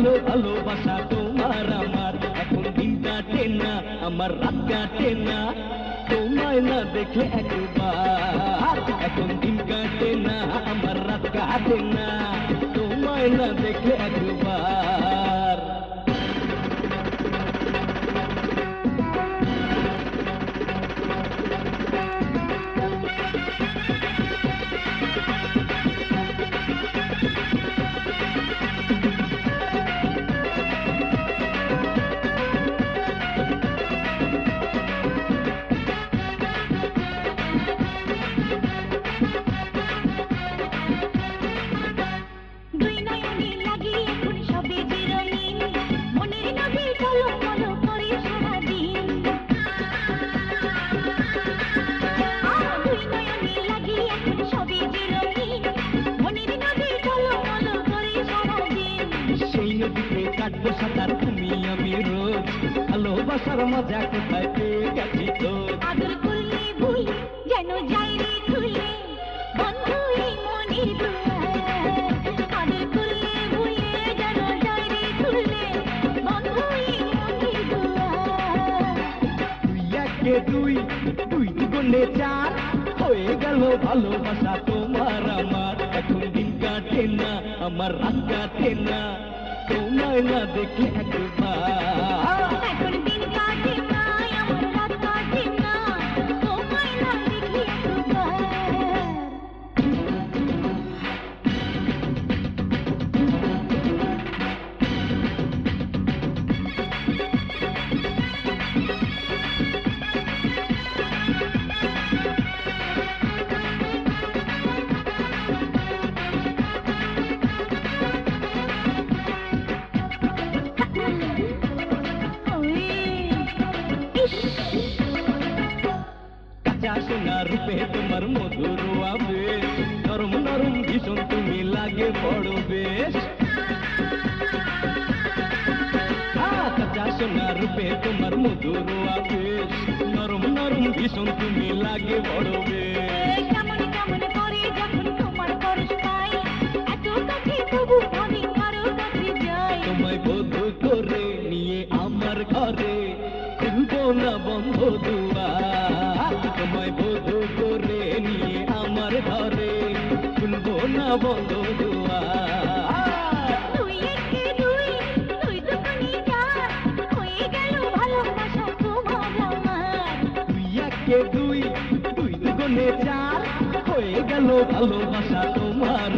গেল ভালোবাসা তোমার আমার, এখন দিন কাটে না আমার রাত কাটে না, তোমায় না দেখলে একবার। এখন দিন কাটে না আমার রাত কাটে না, তোমায় না দেখলে একবার। কাটবো সাঁতার তুমি আমি রোজ, ভালোবাসার মজা কোথায় পেয়ে গেছি তো। আদর করলে ভুল যেন যাই রে খুলে, বন্ধু এই মনের দুয়ার। আদর করলে ভুলে যেন যাই রে খুলে, বন্ধু এই মনের দুয়ার। তুই একে দুই, দুই দুগুণে চার, হয়ে গেল ভালোবাসা তোমার আমার। এখন দিন কাটে না আমার রাত কাটে না, তোমায় না দেখলে একবার। এখন দিন কাটে না আমার রাত কাটে না, তোমায় না দেখলে একবার। কাঁচা সোনা রূপে তোমার মধুর আবেশ, নরম নরম ভীষণ তুমি লাগে বড় বেশ। কাঁচা সোনা রূপে তোমার মধুর আবেশ, নরম নরম ভীষণ তুমি লাগে বড় বেশ। কেমন কেমন করে যখন তোমার পরশ পাই, এত কাছে তবু মনে কারো কাছে যাই। তোমায় বধূ করে নিয়ে আমার ঘরে, খুলবো না বন্ধ দুয়ার। তোমায় বধূ করে নিয়ে আমার ঘরে, খুলবো না বন্ধ দুয়ার। তুই একে দুই, দুই দুগুণে চার, হয়ে গেল ভালোবাসা তোমার আমার। তুই একে দুই, দুই দুগুণে চার, হয়ে গেল ভালোবাসা তোমার